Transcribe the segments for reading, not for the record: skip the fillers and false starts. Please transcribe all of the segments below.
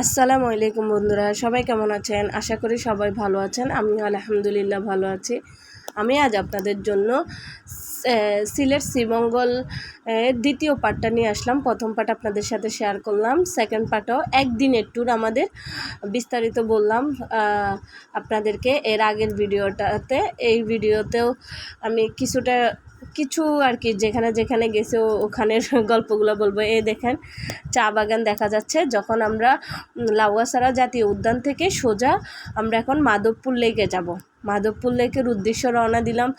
আসসালামু আলাইকুম বন্ধুরা, সবাই কেমন আছেন? আশা করি সবাই ভালো আছেন। আমি আলহামদুলিল্লাহ ভালো আছি। আমি আজ আপনাদের জন্য সিলেট শ্রীমঙ্গল দ্বিতীয় পার্টটা নিয়ে আসলাম। প্রথম পার্ট আপনাদের সাথে শেয়ার করলাম, সেকেন্ড পার্টও একদিনের ট্যুর আমাদের বিস্তারিত বললাম আপনাদেরকে এর আগের ভিডিওটাতে। এই ভিডিওতেও আমি কিছু আর কি যেখানে যেখানে গেছে ওখানের গল্পগুলো বলবো। এই দেখেন চা বাগান দেখা যাচ্ছে। যখন আমরা লাউয়াছড়া জাতীয় উদ্যান থেকে সোজা আমরা এখন মাধবপুর লেকে যাব। মাধবপুর লেকের উদ্দেশ্যে রওনা দিলাম।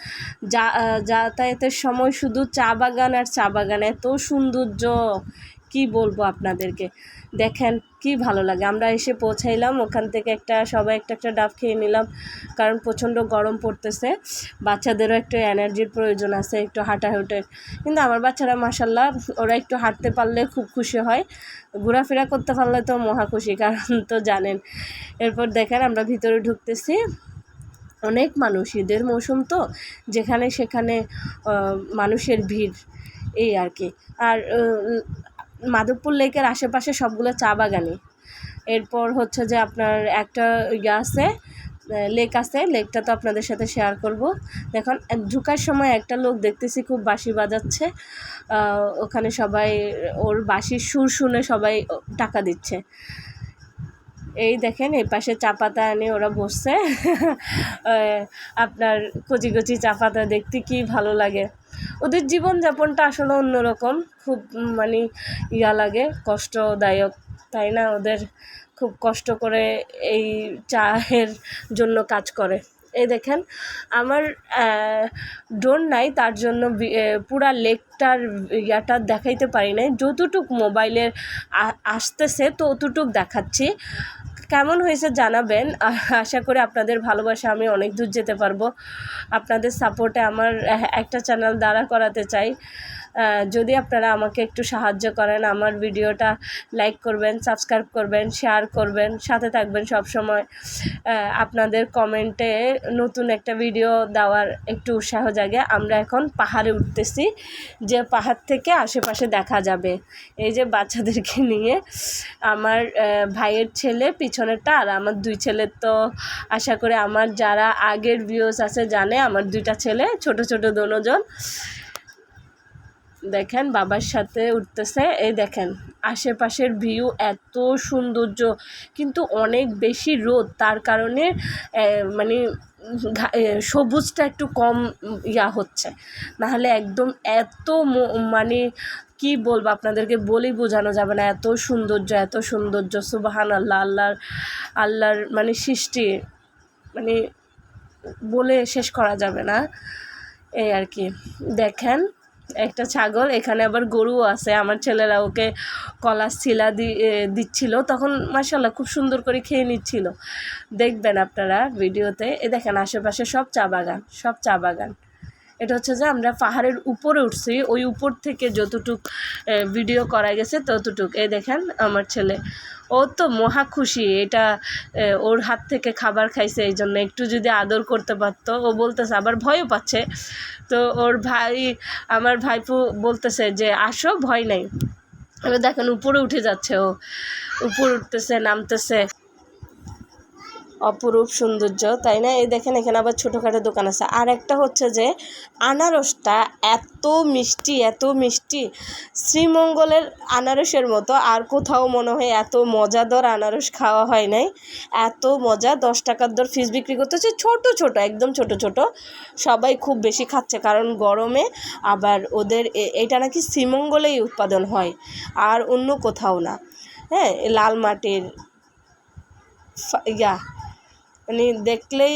যাতায়াতের সময় শুধু চা বাগান আর চা বাগান, এত সৌন্দর্য কি বলবো আপনাদেরকে। দেখেন কি ভালো লাগে। আমরা এসে পৌঁছাইলাম, ওখান থেকে সবাই একটা ডাব খেয়ে নিলাম, কারণ প্রচণ্ড গরম পড়তেছে। বাচ্চাদেরও একটু এনার্জির প্রয়োজন আছে, একটু হাঁটাহুটে। কিন্তু আমার বাচ্চারা মাশাল্লাহ, ওরা একটু হাঁটতে পারলে খুব খুশি হয়, ঘোরাফেরা করতে পারলে তো মহা খুশি, কারণ তো জানেন। এরপর দেখেন আমরা ভিতরে ঢুকতেছি। অনেক মানুষ, ঈদের মৌসুম তো, যেখানে সেখানে মানুষের ভিড়, এই আর কি। আর মাধবপুর লেকের আশেপাশে সবগুলো চা বাগানই। এরপর হচ্ছে যে আপনার একটা আছে, লেক আছে, লেকটা তো আপনাদের সাথে শেয়ার করব। দেখুন ঢুকার সময় একটা লোক দেখতেছি খুব বাঁশি বাজাচ্ছে। ওখানে সবাই ওর বাঁশির সুর শুনে সবাই টাকা দিচ্ছে। এই দেখেন এই পাশে চা পাতা এনে ওরা বসছে। আপনার কচি কচি চা পাতা দেখতে কি ভালো লাগে। ওদের জীবনযাপনটা আসলে অন্যরকম, খুব মানে লাগে, কষ্টদায়ক, তাই না? ওদের খুব কষ্ট করে এই চায়ের জন্য কাজ করে। এই দেখেন আমার ড্রোন নাই, তার জন্য পুরা লেকটার ইয়াটা দেখাইতে পারি নাই। যতটুক মোবাইলের আসতেছে তো অতটুক দেখাচ্ছি। কেমন হয়েছে জানাবেন। আশা করি আপনাদের ভালোবাসা আমি অনেক দূর যেতে পারবো। আপনাদের সাপোর্টে আমার একটা চ্যানেল দাঁড়া করাতে চাই। যদি আপনারা আমাকে একটু সাহায্য করেন, আমার ভিডিওটা লাইক করবেন, সাবস্ক্রাইব করবেন, শেয়ার করবেন, সাথে থাকবেন সব সময়। আপনাদের কমেন্টে নতুন একটা ভিডিও দেওয়ার একটু উৎসাহ জাগে। আমরা এখন পাহাড়ে উঠতেছি, যে পাহাড় থেকে আশেপাশে দেখা যাবে। এই যে বাচ্চাদেরকে নিয়ে, আমার ভাইয়ের ছেলে পিছনেরটা, আর আমার দুই ছেলের তো আশা করি আমার যারা আগের ভিউজ আছে জানে, আমার দুইটা ছেলে ছোট ছোট দোনোজন। দেখেন বাবার সাথে উঠতেছে। এই দেখেন আশেপাশের ভিউ এত সৌন্দর্য, কিন্তু অনেক বেশি রোদ, তার কারণে মানে সবুজটা একটু কম হচ্ছে। নাহলে একদম এত মানে কি বলবো আপনাদেরকে, বলেই বোঝানো যাবে না, এত সৌন্দর্য। সুবহানাল্লাহ, আল্লাহর মানে সৃষ্টি, মানে বলে শেষ করা যাবে না, এই আর কি। দেখেন একটা ছাগল, এখানে আবার গরুও আছে। আমার ছেলেরা ওকে কলার ছিলা দিচ্ছিল, তখন মাশাআল্লাহ খুব সুন্দর করে খেয়ে নিচ্ছিল। দেখবেন আপনারা ভিডিওতে। দেখেন আশেপাশে সব চা বাগান। এটা হচ্ছে যে আমরা পাহাড়ের উপরে উঠছি, ওই উপর থেকে যতটুক ভিডিও করা গেছে ততটুক। এই দেখেন আমার ছেলে, ও তো মহা খুশি। এটা ওর হাত থেকে খাবার খাইছে, এই জন্য একটু যদি আদর করতে পারতো। ও বলতেছে, আবার ভয়ও পাচ্ছে। তো ওর আমার ভাইপু বলতেছে যে আসো, ভয় নাই। এবার দেখেন উপরে উঠে যাচ্ছে, ও উপর উঠতেছে, নামতেছে, অপরূপ সৌন্দর্য, তাই না? এই দেখেন এখানে আবার ছোটোখাটো দোকান আছে। আর একটা হচ্ছে যে আনারসটা এত মিষ্টি, শ্রীমঙ্গলের আনারসের মতো আর কোথাও মনে হয় এত মজাদার আনারস খাওয়া হয় নাই। এত মজা। 10 টাকার দর ফিস বিক্রি করতেছে, ছোট একদম ছোট। সবাই খুব বেশি খাচ্ছে, কারণ গরমে। আবার ওদের এটা নাকি শ্রীমঙ্গলেই উৎপাদন হয়, আর অন্য কোথাও না। হ্যাঁ, লাল মাটির মানে দেখলেই।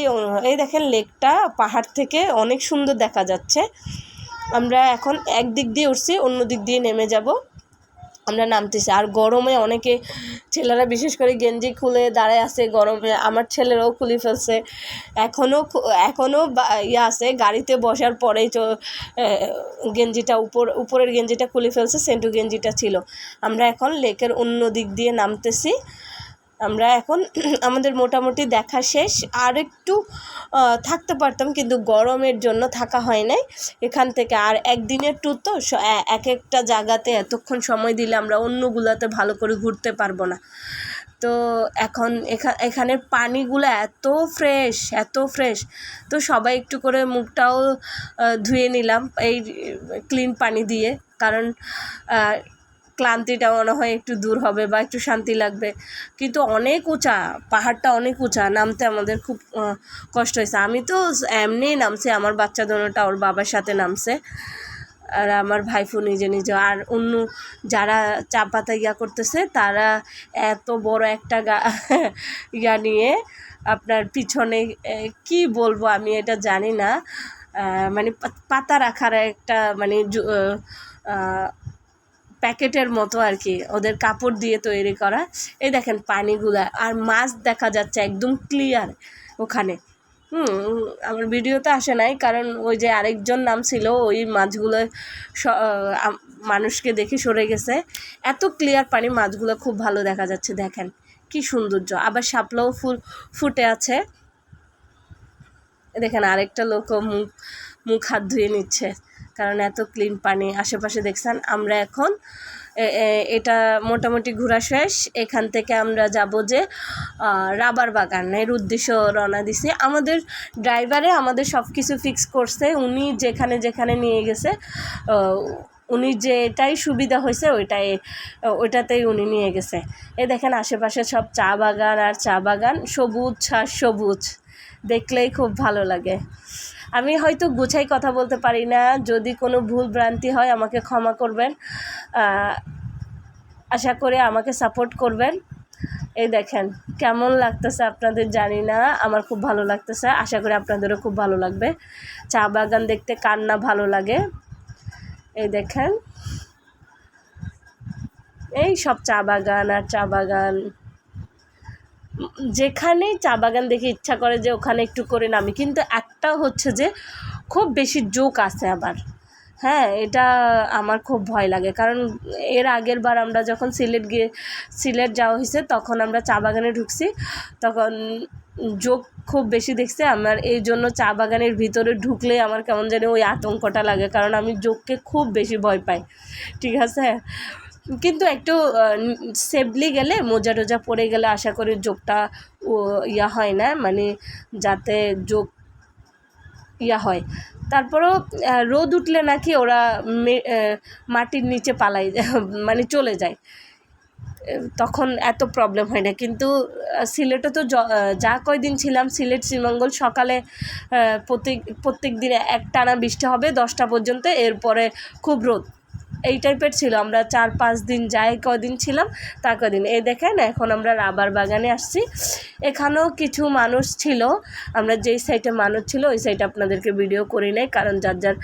এই দেখেন লেকটা পাহাড় থেকে অনেক সুন্দর দেখা যাচ্ছে। আমরা এখন এক দিক দিয়ে উঠছি, অন্য দিক দিয়ে নেমে যাব। আমরা নামতেছি। আর গরমে অনেকে ছেলেরা বিশেষ করে গেঞ্জি খুলে দাঁড়ায় আছে গরমে। আমার ছেলেরাও খুলে ফেলছে। এখনও আছে, গাড়িতে বসার পরেই তো গেঞ্জিটা উপরের গেঞ্জিটা খুলে ফেলছে, সেন্টু গেঞ্জিটা ছিল। আমরা এখন লেকের অন্য দিক দিয়ে নামতেছি। আমরা এখন আমাদের মোটামুটি দেখা শেষ। আর একটু থাকতে পারতাম, কিন্তু গরমের জন্য থাকা হয় নাই এখান থেকে। আর একদিনের ট্যুর তো, এক একটা জায়গাতে এতক্ষণ সময় দিলে আমরা অন্যগুলোতে ভালো করে ঘুরতে পারবো না। তো এখন এখানের পানিগুলো এত ফ্রেশ। তো সবাই একটু করে মুখটাও ধুয়ে নিলাম এই ক্লিন পানি দিয়ে, কারণ ক্লান্তিটা মনে হয় একটু দূর হবে বা একটু শান্তি লাগবে। কিন্তু অনেক উঁচা, পাহাড়টা অনেক উঁচা, নামতে আমাদের খুব কষ্ট হয়েছে। আমি তো এমনিই নামছি, আমার বাচ্চা দোনোটা ওর বাবার সাথে নামছে, আর আমার ভাইফু নিজে। আর অন্য যারা চা পাতা করতেছে তারা এত বড় একটা ইয়া নিয়ে আপনার পিছনে, কি বলবো আমি এটা জানি না, মানে পাতা রাখার একটা মানে প্যাকেটের মতো আর কি, ওদের কাপড় দিয়ে তৈরি করা। এই দেখেন পানিগুলা, আর মাছ দেখা যাচ্ছে একদম ক্লিয়ার ওখানে। আমার ভিডিওতে আসে নাই, কারণ ওই যে আরেকজন নাম ছিল, ওই মাছগুলো মানুষকে দেখে সরে গেছে। এত ক্লিয়ার পানি, মাছগুলো খুব ভালো দেখা যাচ্ছে, দেখেন কি সৌন্দর্য। আবার শাপলাও ফুটে আছে। দেখেন আরেকটা লোকও মুখ হাত ধুয়ে নিচ্ছে, কারণ এত ক্লিন পানি আশেপাশে দেখছেন। আমরা এখন এটা মোটামুটি ঘোরা শেষ। এখান থেকে আমরা যাব যে রাবার বাগানের উদ্দেশ্য রওনা দিছি। আমাদের ড্রাইভারে আমাদের সব কিছু ফিক্স করছে, উনি যেখানে নিয়ে গেছে, উনি যেটাই সুবিধা হয়েছে ওইটাতেই উনি নিয়ে গেছে। এই দেখেন আশেপাশে সব চা বাগান আর চা বাগান, সবুজ আর সবুজ, দেখলেই খুব ভালো লাগে। আমি হয়তো গুছাই কথা বলতে পারি না, যদি কোনো ভুল ভ্রান্তি হয় আমাকে ক্ষমা করবেন, আশা করি আমাকে সাপোর্ট করবেন। এই দেখেন কেমন লাগতেছে আপনাদের জানি না, আমার খুব ভালো লাগতেছে, আশা করি আপনাদেরও খুব ভালো লাগবে। চা বাগান দেখতে কার না ভালো লাগে। এই দেখেন এই সব চা বাগান আর চা বাগান, যেখানেই চা বাগান দেখে ইচ্ছা করে যে ওখানে একটু করে নামি। কিন্তু একটা হচ্ছে যে খুব বেশি জোক আছে আবার, হ্যাঁ, এটা আমার খুব ভয় লাগে, কারণ এর আগের বার আমরা যখন সিলেট যাওয়া হয়েছে তখন আমরা চা বাগানে ঢুকছি, তখন জোক খুব বেশি দেখছে আমার। এই জন্য চা বাগানের ভিতরে ঢুকলে আমার কেমন জানি ওই আতঙ্কটা লাগে, কারণ আমি জোককে খুব বেশি ভয় পাই, ঠিক আছে। কিন্তু একটু সেফলি গেলে, মোজা টোজা পরে গেলে আশা করি জোকটা ইয়া হয় না, মানে যাতে জোক ইয়া হয়। তারপরও রোদ উঠলে নাকি ওরা মাটির নিচে পালাই মানে চলে যায়, তখন এত প্রবলেম হয় না। কিন্তু সিলেটে তো যা কয়দিন ছিলাম, সিলেট শ্রীমঙ্গল, সকালে প্রত্যেক দিনে একটানা বৃষ্টি হবে 10টা পর্যন্ত, এরপরে খুব রোদ, এই টাইপের ছিল। আমরা 4-5 দিন যাই কদিন ছিলাম তার কদিন। এই দেখেন এখন আমরা রাবার বাগানে আসছি, এখানেও কিছু মানুষ ছিল, আমরা যেই সাইডে মানুষ ছিল ওই সাইডে আপনাদেরকে ভিডিও করি নাই, কারণ যার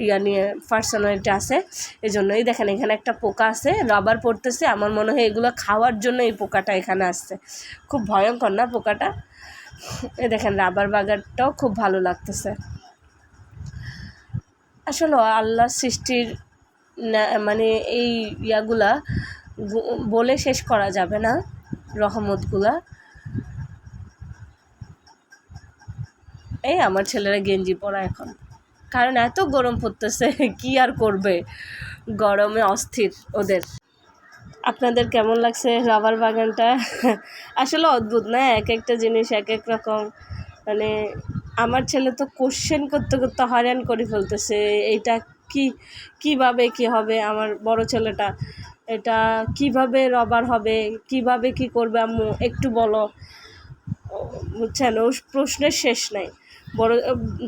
ইয়া নিয়ে পার্সোনালিটি আছে, এই জন্য। এই দেখেন এখানে একটা পোকা আছে, রাবার পড়তেছে, আমার মনে হয় এগুলো খাওয়ার জন্য এই পোকাটা এখানে আসছে। খুব ভয়ঙ্কর না পোকাটা? এই দেখেন রাবার বাগানটাও খুব ভালো লাগতেছে। আসলে আল্লাহ সৃষ্টির মানে এই ইয়াগুলা বলে শেষ করা যাবে না, রহমতগুলা। এই আমার ছেলেরা গেঞ্জি পরা এখন, কারণ এত গরম পড়তেছে, কি আর করবে, গরমে অস্থির ওদের। আপনাদের কেমন লাগছে রাবার বাগানটা? আসলে অদ্ভুত না, এক একটা জিনিস এক এক রকম। মানে আমার ছেলে তো কোশ্চেন করতে হয়রান করে ফেলতেছে, এইটা কীভাবে কি হবে। আমার বড় ছেলেটা, এটা কিভাবে রাবার হবে, কিভাবে কি করবে আম্মু একটু বলো, বুঝছেন, ও প্রশ্নের শেষ নাই।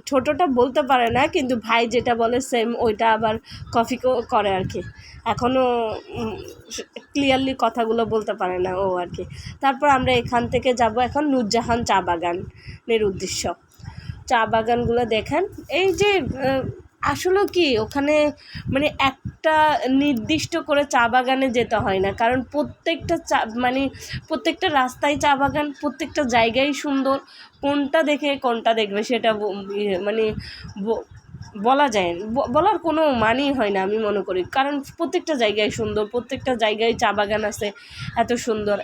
ছোটটা বলতে পারে না, কিন্তু ভাই যেটা বলে সেম ওইটা আবার কপি করে আর কি। এখনও ক্লিয়ারলি কথাগুলো বলতে পারে না ও আর কি। তারপর আমরা এখান থেকে যাব এখন নূরজাহান চা বাগানের উদ্দেশ্য। চা বাগানগুলো দেখেন, এই যে আসলে কি ওখানে মানে একটা নির্দিষ্ট করে চা বাগানে যেতে হয় না, কারণ প্রত্যেকটা রাস্তায় চা বাগান, প্রত্যেকটা জায়গায় সুন্দর। কোনটা দেখে কোনটা দেখবে সেটা মানে বলা যায়, বলার কোনো মানেই হয় না আমি মনে করি, কারণ প্রত্যেকটা জায়গায় সুন্দর, প্রত্যেকটা জায়গায় চা বাগান আছে এত সুন্দর।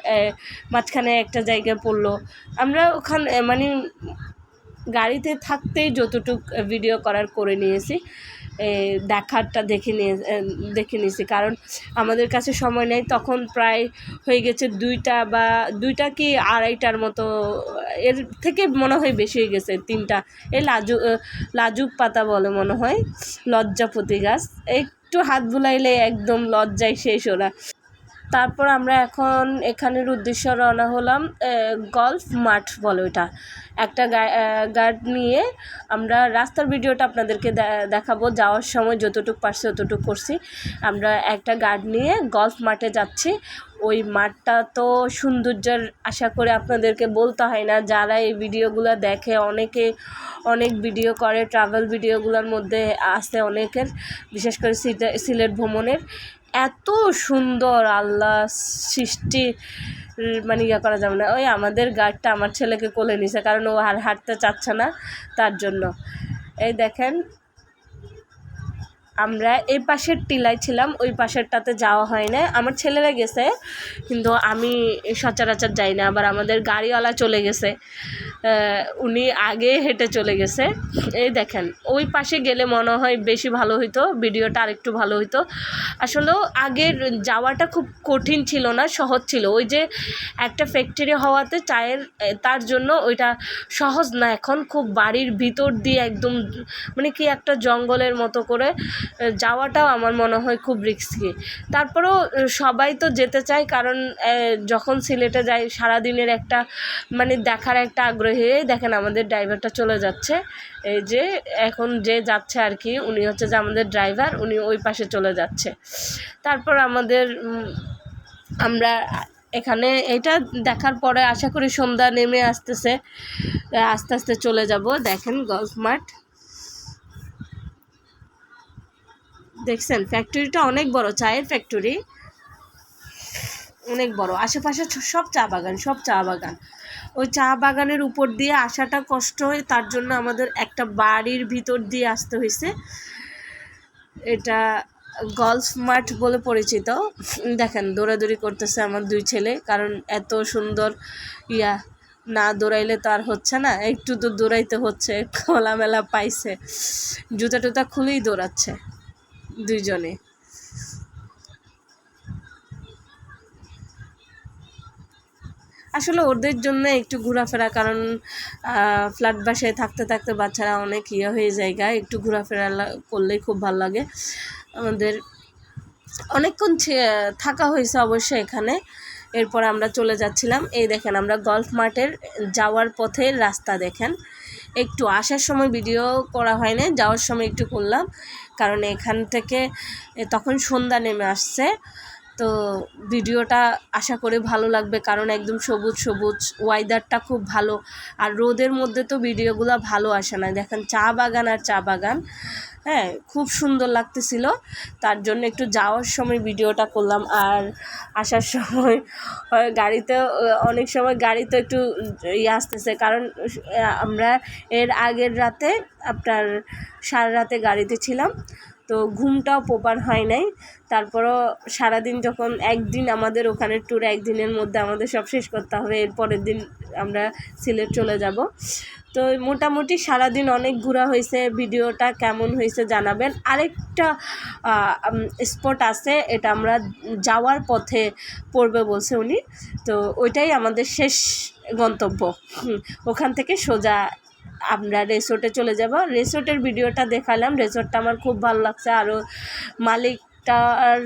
মাঝখানে একটা জায়গায় পড়লো, আমরা ওখানে মানে গাড়িতে থাকতেই যতটুক ভিডিও করে নিয়েছি, দেখারটা দেখে নিয়েছি, কারণ আমাদের কাছে সময় নেই। তখন প্রায় হয়ে গেছে 2টা কি 2:30টার মতো, এর থেকে মনে হয় বেশি হয়ে গেছে 3টা। এই লাজুক পাতা বলে মনে হয়, লজ্জাপতি গাছ, একটু হাত বুলাইলে একদম লজ্জায় শেষ ওরা। তারপর আমরা এখন এখানের উদ্দেশ্যে রওনা হলাম। গলফ মাঠ বলে ওইটা, একটা গার্ড নিয়ে আমরা রাস্তার ভিডিওটা আপনাদেরকে দেখাবো। যাওয়ার সময় যতটুকু পারছি ততটুকু করছি। আমরা একটা গার্ড নিয়ে গলফ মাঠে যাচ্ছি। ওই মাঠটা তো সৌন্দর্যের, আশা করে আপনাদেরকে বলতে হয় না। যারা এই ভিডিওগুলো দেখে, অনেক ভিডিও করে, ট্রাভেল ভিডিওগুলোর মধ্যে আছে অনেকের, বিশেষ করে সিলেট ভ্রমণের। এত সুন্দর আল্লাহ সৃষ্টি, মানে করা যাবে না। ওই আমাদের গার্ডটা আমার ছেলেকে কোলে নিছে, কারণ ও আর হাঁটতে চাচ্ছে না, তার জন্য। এই দেখেন, আমরা এই পাশের টিলায় ছিলাম, ওই পাশেরটাতে যাওয়া হয় না। আমার ছেলেরা গেছে, কিন্তু আমি সচরাচর যাই না। আবার আমাদের গাড়িওয়ালা চলে গেছে, উনি আগে হেঁটে চলে গেছে। এই দেখেন, ওই পাশে গেলে মনে হয় বেশি ভালো হইতো, ভিডিওটা আরেকটু ভালো হইতো। আসলেও আগের যাওয়াটা খুব কঠিন ছিল না, সহজ ছিল। ওই যে একটা ফ্যাক্টরি হওয়াতে চায়ের, তার জন্য ওইটা সহজ না। এখন খুব বাড়ির ভিতর দিয়ে একদম, মানে কি একটা জঙ্গলের মতো করে যাওয়াটাও আমার মনে হয় খুব রিস্কি। তারপরেও সবাই তো যেতে চায়, কারণ যখন সিলেটে যাই সারাদিনের একটা, মানে দেখার একটা আগ্রহী। দেখেন আমাদের ড্রাইভারটা চলে যাচ্ছে, এই যে এখন যে যাচ্ছে আর কি, উনি হচ্ছে যে আমাদের ড্রাইভার, উনি ওই পাশে চলে যাচ্ছে। তারপর আমরা এখানে এটা দেখার পরে আশা করি সন্ধ্যা নেমে আসতেছে, আস্তে আস্তে চলে যাব। দেখেন গলফ মাঠ, দেখছেন ফ্যাক্টরিটা অনেক বড়, চায়ের ফ্যাক্টরি অনেক বড়। আশেপাশে সব চা বাগান। ওই চা বাগানের উপর দিয়ে আসাটা কষ্ট হয়, তার জন্য আমাদের একটা বাড়ির ভিতর দিয়ে আসতে হয়েছে। এটা গলফ মাঠ বলে পরিচিত। দেখেন দৌড়াদৌড়ি করতেছে আমার 2 ছেলে, কারণ এত সুন্দর না দৌড়াইলে তো আর হচ্ছে না, একটু তো দৌড়াইতে হচ্ছে। খোলামেলা পাইছে, জুতা টুতা খুলেই দৌড়াচ্ছে 2 জনে। আসলে ওদের জন্য একটু ঘোরাফেরা, কারণ ফ্ল্যাট বাসায় থাকতে থাকতে বাচ্চারা অনেক হয়ে যায়, একটু ঘোরাফেরা করলেই খুব ভালো লাগে। আমাদের অনেকক্ষণ থাকা হয়েছে অবশ্য এখানে। এরপর আমরা চলে যাচ্ছিলাম। এই দেখেন, আমরা গলফ মাঠের যাওয়ার পথের রাস্তা দেখেন। একটু আসার সময় ভিডিও করা হয় না, যাওয়ার সময় একটু করলাম, কারণ এখান থেকে তখন সন্ধ্যা নেমে আসছে। তো ভিডিওটা আশা করি ভালো লাগবে, কারণ একদম সবুজ ওয়েদারটা খুব ভালো। আর রোদের মধ্যে তো ভিডিওগুলো ভালো আসে না। দেখেন চা বাগান, হ্যাঁ, খুব সুন্দর লাগতেছিল। তার জন্য একটু যাওয়ার সময় ভিডিওটা করলাম। আর আসার সময় গাড়িতে, অনেক সময় গাড়িতে একটু আসতেছে, কারণ আমরা এর আগের রাতে আপনার সারা রাতে গাড়িতে ছিলাম, তো ঘুমটাও প্রপার হয় নাই। তারপরও সারাদিন যখন একদিন আমাদের ওখানের ট্যুর, একদিনের মধ্যে আমাদের সব শেষ করতে হবে, এর পরের দিন আমরা সিলেট চলে যাব। তো মোটামুটি সারাদিন অনেক ঘোরা হয়েছে। ভিডিওটা কেমন হয়েছে জানাবেন। আরেকটা স্পট আছে, এটা আমরা যাওয়ার পথে পড়বে বলছে উনি, তো ওইটাই আমাদের শেষ গন্তব্য। ওখান থেকে সোজা আমরা রিসোর্টে চলে যাব। রিসোর্টের ভিডিওটা দেখালাম, রিসোর্টটা আমার খুব ভালো লাগছে। আরও মালিকটার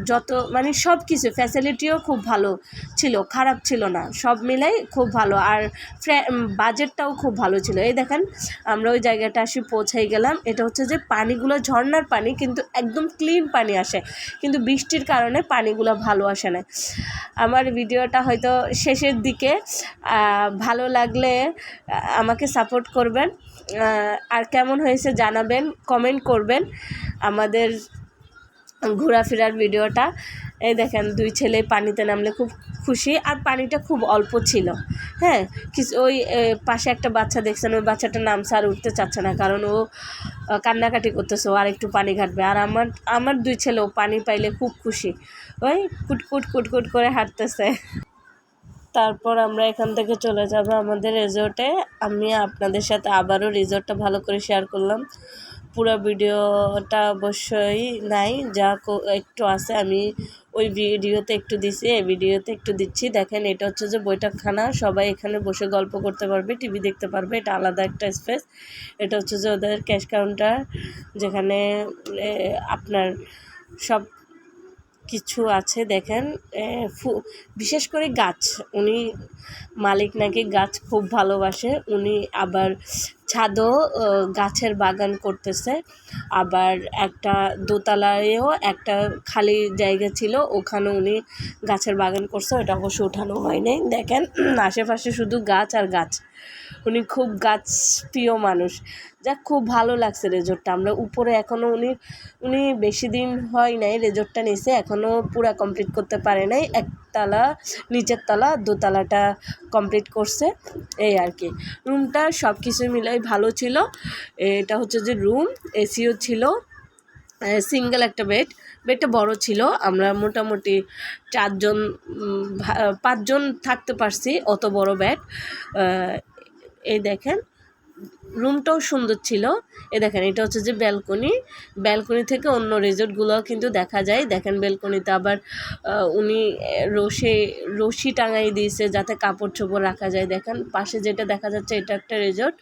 যত, মানে সব কিছু ফ্যাসিলিটিও খুব ভালো ছিল, খারাপ ছিল না, সব মিলাই খুব ভালো। আর বাজেটটাও খুব ভালো ছিল। এই দেখেন, আমরা ওই জায়গাটা পৌঁছাই গেলাম। এটা হচ্ছে যে পানিগুলো ঝর্ণার পানি, কিন্তু একদম ক্লিন পানি আসে, কিন্তু বৃষ্টির কারণে পানিগুলো ভালো আসে না। আমার ভিডিওটা হয়তো শেষের দিকে, ভালো লাগলে আমাকে সাপোর্ট করবেন, আর কেমন হয়েছে জানাবেন, কমেন্ট করবেন আমাদের ঘোরাফেরার ভিডিওটা। এই দেখেন 2 ছেলে পানিতে নামলে খুব খুশি, আর পানিটা খুব অল্প ছিল। হ্যাঁ, কিছু ওই পাশে একটা বাচ্চা দেখছেন, ওই বাচ্চাটার নামছে আর উঠতে চাচ্ছে না, কারণ ও কান্নাকাটি করতেছে, ও আর একটু পানি ঘাটবে। আর আমার 2 ছেলে ও পানি পাইলে খুব খুশি, ওই কুটকুট করে হাঁটতেছে। তারপর আমরা এখান থেকে চলে যাব আমাদের রিসোর্টে। আমি আপনাদের সাথে আবারও রিসোর্টটা ভালো করে শেয়ার করলাম। পুরো ভিডিওটা অবশ্যই নাই, যা একটু আছে আমি ওই ভিডিওতে একটু দিছি, এই ভিডিওতে একটু দিচ্ছি। দেখেন এটা হচ্ছে যে বৈঠকখানা, সবাই এখানে বসে গল্প করতে পারবে, টিভি দেখতে পারবে, এটা আলাদা একটা স্পেস। এটা হচ্ছে যে ওদের ক্যাশ কাউন্টার, যেখানে আপনার সব কিছু আছে। দেখেন বিশেষ করে গাছ, উনি মালিক নাকি গাছ খুব ভালোবাসে, উনি আবার ছাদও গাছের বাগান করতেছে। আবার একটা দোতলায়ও একটা খালি জায়গা ছিল, ওখানে উনি গাছের বাগান করছে, ওটা অবশ্য উঠানো হয়নি। দেখেন আশেপাশে শুধু গাছ আর গাছ, উনি খুব গাছ প্রিয় মানুষ। যাক, খুব ভালো লাগছে রেজর্টটা। আমরা উপরে এখনও উনি বেশি দিন হয় নাই রেজর্টটা নিছে, এখনও পুরা কমপ্লিট করতে পারে নাই। একতলা, নিচের তলা, দোতলাটা কমপ্লিট করছে, এই আর কি। রুমটা সব কিছু মিলাই ভালো ছিল। এটা হচ্ছে যে রুম, এসিও ছিল, সিঙ্গেল একটা বেডটা বড় ছিল। আমরা মোটামুটি 5জন থাকতে পারছি, অত বড় বেড। এই দেখেন রুমটাও সুন্দর ছিল। দেখেন এটা হচ্ছে যে ব্যালকনি থেকে অন্য রিসোর্টগুলোও কিন্তু দেখা যায়। দেখেন ব্যালকনিতে আবার উনি রশি টাঙাই দিয়েছে যাতে কাপড় চোপড় রাখা যায়। দেখেন পাশে যেটা দেখা যাচ্ছে এটা একটা রিসোর্ট।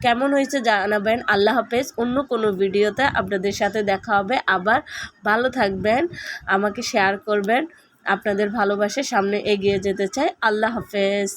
কেমন হয়েছে জানাবেন। আল্লাহ হাফেজ। অন্য কোনো ভিডিওতে আপনাদের সাথে দেখা হবে আবার। ভালো থাকবেন, আমাকে শেয়ার করবেন, আপনাদের ভালোবাসে সামনে এগিয়ে যেতে চাই। আল্লাহ হাফেজ।